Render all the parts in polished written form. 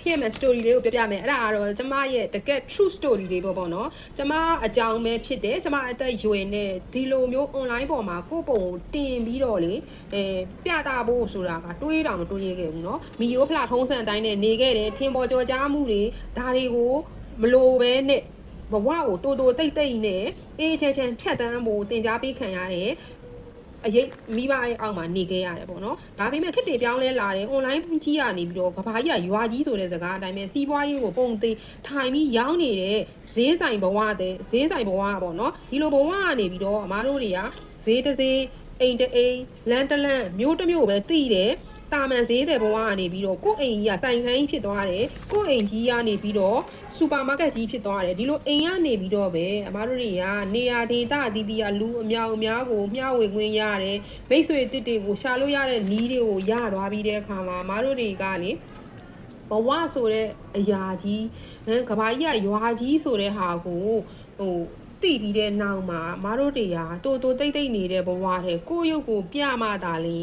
ဖြစ်မဲ့ story လေးကိုပြပြမယ်အဲ့ဒါကတော့ကျမရဲ့တကယ် true story လေးပေါ့နော်ကျမအကြောင်းပဲဖြစ်တယ်ကျမအသက်ရွယ်နဲ့ဒီလိုမျိုး online ပေါ်မှာကိုယ့်ပုံကိုတင်ပြီးတော့လေပြတာဖို့ဆိုတာကတွေးတောင်မတွေးရခဲ့ဘူးเนาะမီယိုဖလာထုံးစံအတိုင်းနဲ့နေခဲ့တယ်ထင်ပေါ်ကြော်ကြားမှုတွေဒါတွေကိုမလိုပဲနဲ့ဘဝကိုတိုးတိုးတိတ်တိတ်နဲ့အေးချမ်းချမ်းဖြတ်တန်းဖို့တင် जा ပေးခံရတယ်အရေးမိဘရဲ့အောက်မှာနေခဲ့ရတယ်ပေါ့နော်ဒါပေမဲ့ခက်တွေပြောင်းလဲလာတယ် online ကြီးရနေပြီးတော့ကဘာကြီးကရွာကြီးဆိုတဲ့စကားအတိုင်းပဲစီးပွားရေးကိုပုံသေးထိုင်ပြီးရောင်းနေတဲ့ဈေးဆိုင်ဘဝတဲ့ဈေးဆိုင်ဘဝပေါ့နော်ဒီလိုဘဝကနေပြီးတော့အမားတို့တွေကဈေးတစ်ဈေးအိမ်တအိမ်လမ်းတလမ်းမျိုးတစ်မျိုးပဲတိတယ်တာမန်ဈေးတဲ့ဘဝကနေပြီးတော့ကိုယ့်အိမ်ကြီးကဆိုင်ခန်းကြီးဖြစ်သွားတယ်ကိုယ့်အိမ်ကြီးကနေပြီးတော့စူပါမားကတ်ကြီးဖြစ်သွားတယ်ဒီလိုအိမ်ကနေပြီးတော့ပဲအမားတို့တွေကနေရာဒေသအသီးသီးကလူအများအများကိုမျှဝေခွင့်ရတယ်မိတ်ဆွေတစ်တွေကိုရှာလို့ရတဲ့နီးတွေကိုရသွားပြီးတဲ့အခါမှာအမားတို့တွေကလေဘဝဆိုတဲ့အရာကြီးကဘာကြီးကရွာကြီးဆိုတဲ့ဟာကိုတိပြီးတဲ့နောက်မှာမတို့တွေကတိုးတိုးတိတ်တိတ်နေတဲ့ဘဝတဲ့ကိုယ့်ရုပ်ကိုပြမှသာလေ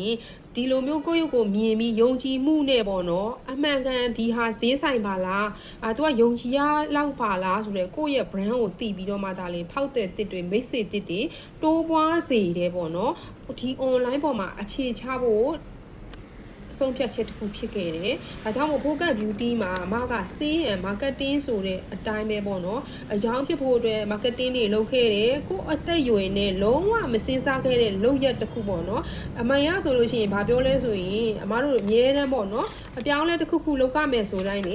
ဒီလိုမျိုးကိုယ့်ရုပ်ကိုမြင်ပြီးယုံကြည်မှုနဲ့ပေါ့နော်အမှန်ကန်ဒီဟာဈေးဆိုင်ပါလားသူကယုံကြည်ရလောက်ပါလားဆိုတော့ကိုယ့်ရဲ့ brand ကိုတိပြီးတော့မှသာလေဖောက်တဲ့တစ်တွေမိတ်ဆွေတစ်တွေတိုးပွားစေတယ်ပေါ့နော်ဒီ online ပေါ်မှာအခြေချဖို့ဆုံးဖြတ်ချက်တစ်ခုဖြစ်ခဲ့တယ်။ဒါကြောင့်မို့ Focus Beauty မှာအမက Sales and Marketing ဆိုတဲ့အတိုင်းပဲပေါ့နော်။အယောင်ဖြစ်ဖို့အတွက် Marketing တွေလုပ်ခဲ့တယ်။ကိုယ်အသက်အရွယ်နဲ့လုံးဝမစင်စားခဲ့တဲ့လုပ်ရက်တစ်ခုပေါ့နော်။အမှန်ရဆိုလို့ရှိရင်ဘာပြောလဲဆိုရင်အမတို့အမြဲတမ်းပေါ့နော်။အပြောင်းလဲတစ်ခုခုလုပ်ရမယ်ဆိုတိုင်းလေ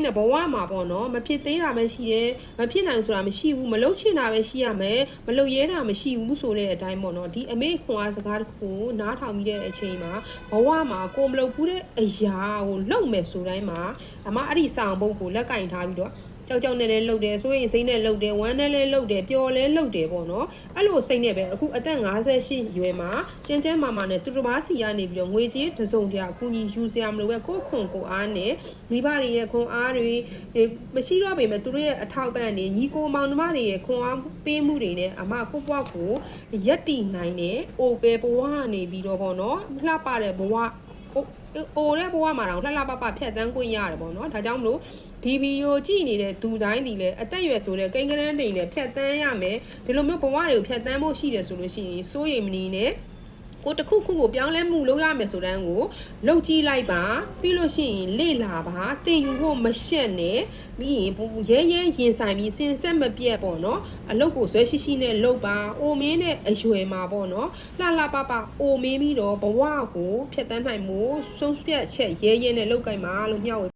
နဲ့ဘဝမှာပေါ့နော်မဖြစ်သေးတာပဲရှိတယ်မဖြစ်နိုင်ဆိုတာမရှိဘူးမလုပ်ချင်တာပဲရှိရမယ်မလုပ်ရဲတာမရှိဘူးဆိုတဲ့အတိုင်းပေါ့နော်ဒီအမေခွန်အားစကားတစ်ခုနားထောင်ပြီးတဲ့အချိန်မှာဘဝမှာကိုမလုပ်ဘူးတဲ့အရာကိုလုပ်မယ်ဆိုတိုင်းမှာအမအဲ့ဒီဆောင်ပုတ်ကိုလက်ကင်ထားပြီးတော့ကြောက်ကြောက်နဲ့လည်းလှုပ်တယ်စိုးရိမ်စိတ်နဲ့လှုပ်တယ်ဝမ်းနဲ့လည်းလှုပ်တယ်ပျော်လည်းလှုပ်တယ်ပေါ့နော်အဲ့လိုစိတ်နဲ့ပဲအခုအသက်58ရွယ်မှာကျန်းကျန်းမာမာနဲ့သူတစ်ပါးစီကနေပြီးတော့ငွေကြေးတစုံတရာအကူအညီယူစရာမလိုပဲကိုယ့်ခွန်ကိုအားနဲ့မိဘတွေရဲ့ခွန်အားတွေမရှိတော့ပေမဲ့သူတို့ရဲ့အထောက်ပံ့တွေညီကိုမောင်နှမတွေရဲ့ခွန်အားပေးမှုတွေနဲ့အမကိုဘွားကိုရက်တည်နိုင်တယ်အိုပဲဘဝကနေပြီးတော့ပေါ့နော်လှပတဲ့ဘဝအိုတဲ့ဘဝမှာတော့လှလှပပဖြတ်တန်းခွင့်ရတယ်ပေါ့နော်ဒါကြောင့်မလို့ဒီဗီဒီယိုကြည့်နေတဲ့သူတိုင်းဒီလေအသက်အရွယ်ဆိုတဲ့ကိန်းကနန်းတိမ်နဲ့ဖြတ်တန်းရမယ်ဒီလိုမျိုးဘဝတွေကိုဖြတ်တန်းဖို့ရှိတယ်ဆိုလို့ရှိရင်စိုးရိမ်မနေနဲ့ကိုတခုခုကိုပြောင်းလဲမှုလုပ်ရမယ်ဆိုတဲ့ကိုလှုပ်ကြည့်လိုက်ပါပြီးလို့ရှိရင်လေ့လာပါသင်ယူဖို့မရှက်နဲ့ပြီးရင်ရဲရင်ဆိုင်ပြီးစင်ဆက်မပြတ်ပေါ့နော်အလုပ်ကိုဇွဲရှိရှိနဲ့လုပ်ပါအိုမင်းနဲ့အရွယ်မှာပေါ့နော်လှလှပပအိုမင်းပြီးတော့ဘဝကိုဖြတ်တန်းနိုင်မှုဆုံးဖြတ်ချက်ရဲရဲနဲ့လုပ်ကြိုင်ပါလို့မျှဝေ